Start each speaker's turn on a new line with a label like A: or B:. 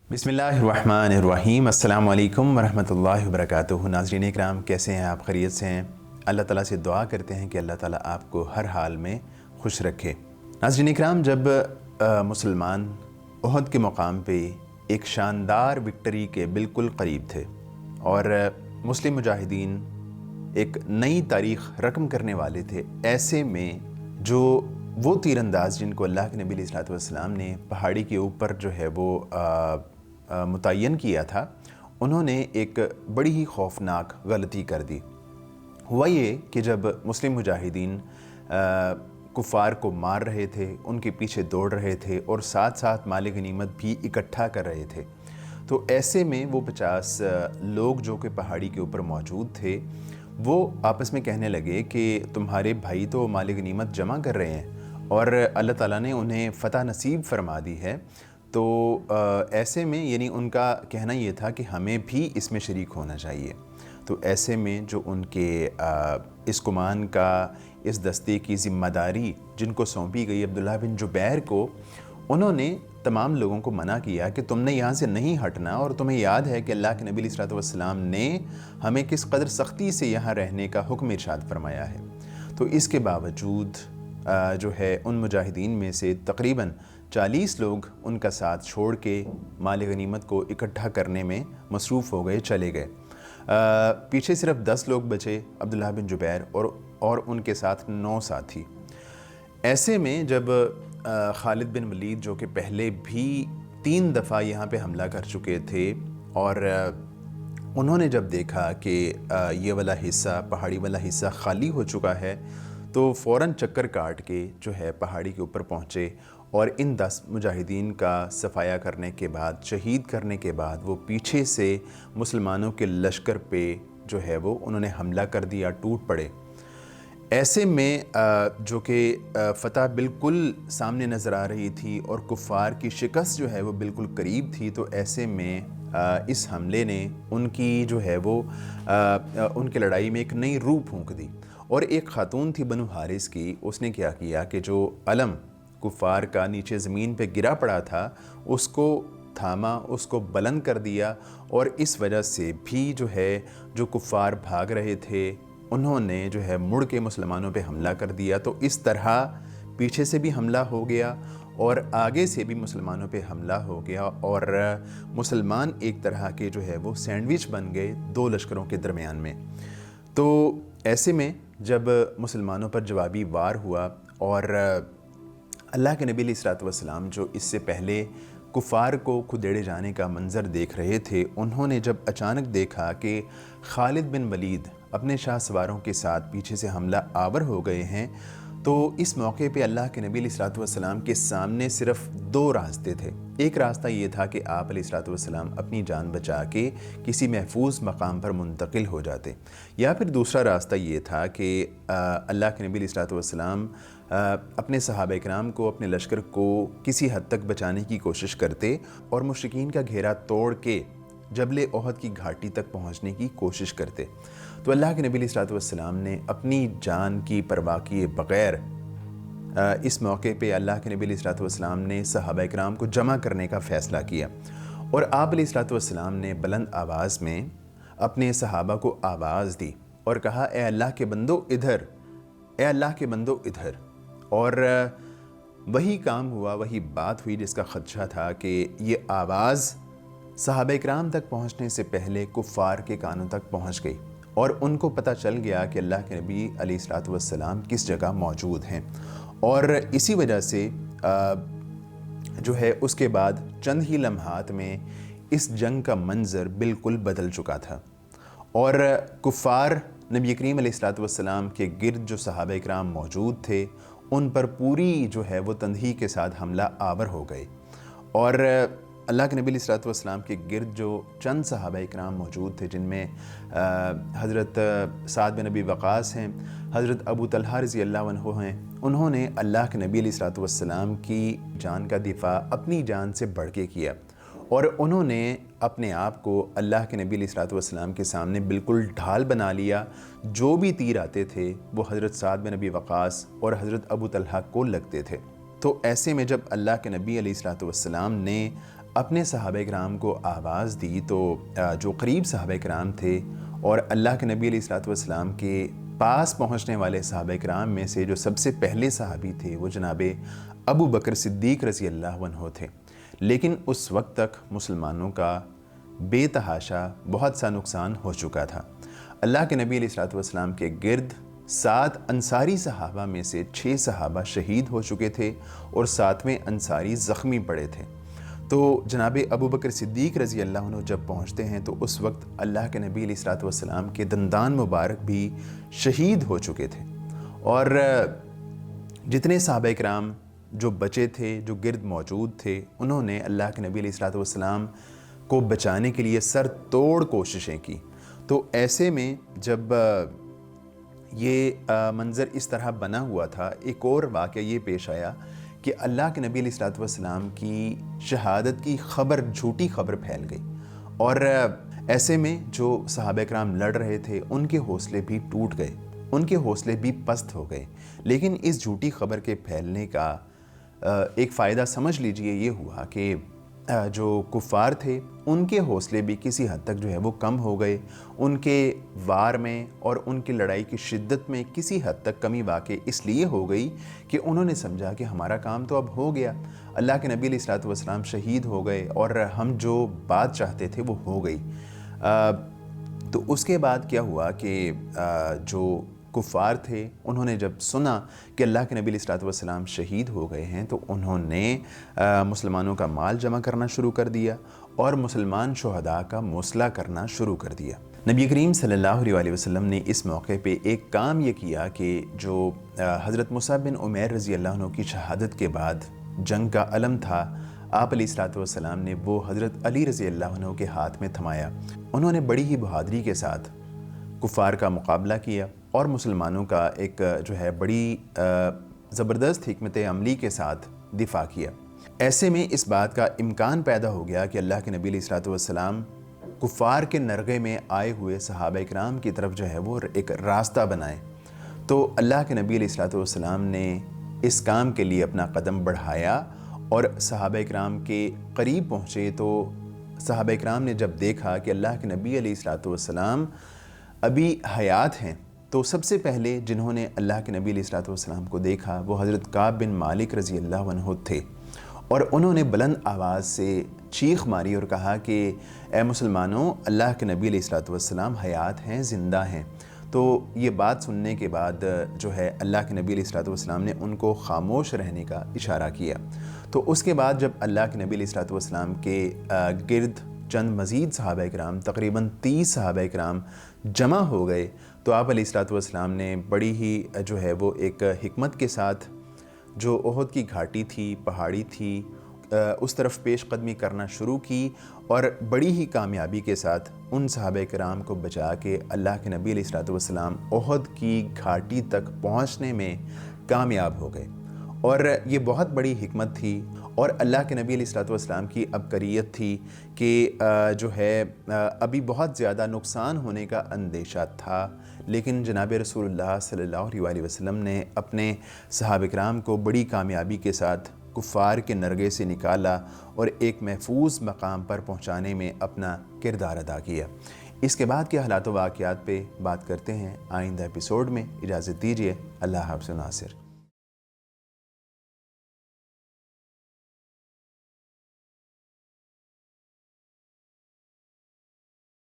A: बिस्मिल्लाहिर्रहमानिर्रहीम। अस्सलामु अलैकुम वरहमतुल्लाहि वबरकातुहू। नाज़रीन इकराम, कैसे हैं आप? खैरियत से हैं? अल्लाह ताला से दुआ करते हैं कि अल्लाह ताला आपको हर हाल में खुश रखे। नाज़रीन इकराम, जब मुसलमान उहद के मुकाम पे एक शानदार विक्ट्री के बिल्कुल करीब थे और मुस्लिम मुजाहिदीन एक नई तारीख़ रकम करने वाले थे, ऐसे में जो वो तीरंदाज जिनको अल्लाह के नबी अलैहिस्सलातु वस्सलाम ने पहाड़ी के ऊपर जो है वो मुतय्यन किया था, उन्होंने एक बड़ी ही खौफनाक गलती कर दी। हुआ ये कि जब मुस्लिम मुजाहिदीन कुफ़ार को मार रहे थे, उनके पीछे दौड़ रहे थे और साथ साथ माल गनीमत भी इकट्ठा कर रहे थे, तो ऐसे में वो 50 लोग जो कि पहाड़ी के ऊपर मौजूद थे, वो आपस में कहने लगे कि तुम्हारे भाई तो माल गनीमत जमा कर रहे हैं और अल्लाह ताला ने उन्हें फ़तह नसीब फरमा दी है, तो ऐसे में यानी उनका कहना ये था कि हमें भी इसमें शरीक होना चाहिए। तो ऐसे में जो उनके इस गुमान का, इस दस्ते की ज़िम्मेदारी जिनको सौंपी गई अब्दुल्लाह बिन जुबैर को, उन्होंने तमाम लोगों को मना किया कि तुमने यहाँ से नहीं हटना, और तुम्हें याद है कि अल्लाह के नबी अलैहिस्सलातु वस्सलाम ने हमें किस कदर सख्ती से यहाँ रहने का हुक्म इरशाद फरमाया है। तो इसके बावजूद जो है उन मुजाहिदीन में से तकरीबन 40 लोग उनका साथ छोड़ के माल गनीमत को इकट्ठा करने में मसरूफ़ हो गए, चले गए। पीछे सिर्फ 10 लोग बचे, अब्दुल्लाह बिन जुबैर और उनके साथ 9 साथी। ऐसे में जब खालिद बिन वलीद, जो कि पहले भी 3 दफ़ा यहाँ पे हमला कर चुके थे, और उन्होंने जब देखा कि ये वाला हिस्सा, पहाड़ी वाला हिस्सा खाली हो चुका है, तो फ़ौरन चक्कर काट के जो है पहाड़ी के ऊपर पहुँचे और इन 10 मुजाहिदीन का सफाया करने के बाद, शहीद करने के बाद, वो पीछे से मुसलमानों के लश्कर पे जो है वो उन्होंने हमला कर दिया, टूट पड़े। ऐसे में जो कि फ़तह बिल्कुल सामने नज़र आ रही थी और कुफ़ार की शिकस्त जो है वो बिल्कुल करीब थी, तो ऐसे में इस हमले ने उनकी जो है वो उनकी लड़ाई में एक नई रूह फूंक दी। और एक ख़ातून थी बनु हारिस की, उसने क्या किया कि जो अलम कुफ़ार का नीचे ज़मीन पे गिरा पड़ा था, उसको थामा, उसको बुलंद कर दिया, और इस वजह से भी जो है जो कुफ़ार भाग रहे थे, उन्होंने जो है मुड़ के मुसलमानों पे हमला कर दिया। तो इस तरह पीछे से भी हमला हो गया और आगे से भी मुसलमानों पे हमला हो गया, और मुसलमान एक तरह के जो है वो सैंडविच बन गए 2 लश्करों के दरमियान में। तो ऐसे में जब मुसलमानों पर जवाबी वार हुआ और अल्लाह के नबी अलैहिस्सलातु वस्सलाम जो इससे पहले कुफ़ार को खुदेड़े जाने का मंज़र देख रहे थे, उन्होंने जब अचानक देखा कि खालिद बिन वलीद अपने शाह सवारों के साथ पीछे से हमला आवर हो गए हैं, तो इस मौके पे अल्लाह के नबी अलैहिस्सलातु वस्सलाम के सामने सिर्फ 2 रास्ते थे। एक रास्ता ये था कि आप अलैहिस्सलातु वस्सलाम अपनी जान बचा के किसी महफूज मकाम पर मुंतकिल हो जाते, या फिर दूसरा रास्ता ये था कि अल्लाह के नबी अलैहिस्सलातु वस्सलाम अपने सहाबा इकराम को, अपने लश्कर को किसी हद तक बचाने की कोशिश करते और मुश्रिकीन का घेरा तोड़ के जबल ओहद की घाटी तक पहुँचने की कोशिश करते। तो अल्लाह के नबी अलैहिस्सलातु वस्सलाम ने अपनी जान की परवाह किए बग़ैर इस मौके पे अल्लाह के नबी अलैहिस्सलातु वस्सलाम ने सहाबा इकराम को जमा करने का फ़ैसला किया, और आप अलैहिस्सलातु वस्सलाम ने बुलंद आवाज़ में अपने सहाबा को आवाज़ दी और कहा, ए अल्लाह के बंदो इधर, ए अल्लाह के बंदो इधर। और वही काम हुआ, वही बात हुई जिसका ख़दशा था कि ये आवाज़ सहाबा इकराम तक पहुँचने से पहले कुफ़ार के कानों तक पहुँच गई, और उनको पता चल गया कि अल्लाह के नबी अलैहिस्सलातु वस्सलाम किस जगह मौजूद हैं। और इसी वजह से जो है उसके बाद चंद ही लम्हात में इस जंग का मंज़र बिल्कुल बदल चुका था, और कुफ़ार नबी करीम अलैहिस्सलातु वस्सलाम के गिर्द जो सहाबा इकराम मौजूद थे, उन पर पूरी जो है वो तंदही के साथ हमला आवर हो गए। और अल्लाह के नबी अलैहिस्सलातु वस्सलाम के गिर्द जो चंद सहाबा इकराम मौजूद थे, जिनमें हज़रत साद बिन अबी वक़ास हैं, हज़रत अबू तलहा रज़ियल्लाहु अन्हु हैं, उन्होंने अल्लाह के नबी अलैहिस्सलातु वस्सलाम की जान का दिफ़ा अपनी जान से बढ़ के किया, और उन्होंने अपने आप को अल्लाह के नबी अलैहिस्सलातु वस्सलाम के सामने बिल्कुल ढाल बना लिया। जो भी तीर आते थे वो हज़रत साद बिन अबी वक़ास और हज़रत अबू तलहा को लगते थे। तो ऐसे में जब अल्लाह के नबी अलैहिस्सलातु वस्सलाम ने اپنے صحابہ کرام کو آواز دی تو جو قریب صحابہ کرام تھے اور اللہ کے نبی علیہ الصلوۃ والسلام کے پاس پہنچنے والے صحابہ کرام میں سے جو سب سے پہلے صحابی تھے وہ جناب ابو بکر صدیق رضی اللہ عنہ تھے۔ لیکن اس وقت تک مسلمانوں کا بے تحاشا بہت سا نقصان ہو چکا تھا۔ اللہ کے نبی علیہ الصلوۃ والسلام کے گرد 7 انصاری صحابہ میں سے 6 صحابہ شہید ہو چکے تھے اور 7ویں انصاری زخمی پڑے تھے۔ تو جناب ابو بکر صدیق رضی اللہ عنہ جب پہنچتے ہیں تو اس وقت اللہ کے نبی علیہ الصلوۃ والسلام کے دندان مبارک بھی شہید ہو چکے تھے، اور جتنے صحابہ کرام جو بچے تھے، جو گرد موجود تھے، انہوں نے اللہ کے نبی علیہ الصلوۃ والسلام کو بچانے کے لیے سر توڑ کوششیں کی۔ تو ایسے میں جب یہ منظر اس طرح بنا ہوا تھا، ایک اور واقعہ یہ پیش آیا کہ اللہ کے نبی علیہ الصلوۃ والسلام کی شہادت کی خبر، جھوٹی خبر پھیل گئی، اور ایسے میں جو صحابہ کرام لڑ رہے تھے ان کے حوصلے بھی ٹوٹ گئے، ان کے حوصلے بھی پست ہو گئے۔ لیکن اس جھوٹی خبر کے پھیلنے کا ایک فائدہ سمجھ لیجئے یہ ہوا کہ جو کفار تھے ان کے حوصلے بھی کسی حد تک جو ہے وہ کم ہو گئے، ان کے وار میں اور ان کی لڑائی کی شدت میں کسی حد تک کمی واقع اس لیے ہو گئی کہ انہوں نے سمجھا کہ ہمارا کام تو اب ہو گیا، اللہ کے نبی علیہ الصلوۃ والسلام شہید ہو گئے اور ہم جو بات چاہتے تھے وہ ہو گئی۔ تو اس کے بعد کیا ہوا کہ جو کفار تھے انہوں نے جب سنا کہ اللہ کے نبی علیہ الصلوۃ والسلام شہید ہو گئے ہیں تو انہوں نے مسلمانوں کا مال جمع کرنا شروع کر دیا اور مسلمان شہداء کا موصلہ کرنا شروع کر دیا۔ نبی کریم صلی اللہ علیہ وسلم نے اس موقع پہ ایک کام یہ کیا کہ جو حضرت مصعب بن عمیر رضی اللہ عنہ کی شہادت کے بعد جنگ کا علم تھا، آپ علیہ الصلوۃ والسلام نے وہ حضرت علی رضی اللہ عنہ کے ہاتھ میں تھمایا۔ انہوں نے بڑی ہی بہادری کے ساتھ کفار کا مقابلہ کیا اور مسلمانوں کا ایک جو ہے بڑی زبردست حکمت عملی کے ساتھ دفاع کیا۔ ایسے میں اس بات کا امکان پیدا ہو گیا کہ اللہ کے نبی علیہ الصلوۃ والسلام کفار کے نرغے میں آئے ہوئے صحابہ کرام کی طرف جو ہے وہ ایک راستہ بنائیں۔ تو اللہ کے نبی علیہ الصلوۃ والسلام نے اس کام کے لیے اپنا قدم بڑھایا اور صحابہ کرام کے قریب پہنچے۔ تو صحابہ کرام نے جب دیکھا کہ اللہ کے نبی علیہ الصلوۃ والسلام ابھی حیات ہیں، تو سب سے پہلے جنہوں نے اللہ کے نبی علیہ الصلوۃ والسلام کو دیکھا وہ حضرت کعب بن مالک رضی اللہ عنہ تھے، اور انہوں نے بلند آواز سے چیخ ماری اور کہا کہ اے مسلمانوں، اللہ کے نبی علیہ الصلوۃ والسلام حیات ہیں، زندہ ہیں۔ تو یہ بات سننے کے بعد جو ہے اللہ کے نبی علیہ الصلوۃ والسلام نے ان کو خاموش رہنے کا اشارہ کیا۔ تو اس کے بعد جب اللہ کے نبی علیہ الصلوۃ والسلام کے گرد چند مزید صحابہ کرام، تقریباً 30 صحابہ کرام جمع ہو گئے، تو آپ علیہ الصلوۃ والسلام نے بڑی ہی جو ہے وہ ایک حکمت کے ساتھ جو احد کی گھاٹی تھی، پہاڑی تھی، اس طرف پیش قدمی کرنا شروع کی، اور بڑی ہی کامیابی کے ساتھ ان صحابہ کرام کو بچا کے اللہ کے نبی علیہ الصلوۃ والسلام احد کی گھاٹی تک پہنچنے میں کامیاب ہو گئے۔ اور یہ بہت بڑی حکمت تھی، اور اللہ کے نبی علیہ الصلوۃ والسلام کی عبقریت تھی کہ جو ہے ابھی بہت زیادہ نقصان ہونے کا اندیشہ تھا، لیکن جناب رسول اللہ صلی اللہ علیہ وسلم نے اپنے صحابہ کرام کو بڑی کامیابی کے ساتھ کفار کے نرغے سے نکالا اور ایک محفوظ مقام پر پہنچانے میں اپنا کردار ادا کیا۔ اس کے بعد کے حالات و واقعات پہ بات کرتے ہیں آئندہ ایپیسوڈ میں۔ اجازت دیجیے، اللہ حافظ ناصر۔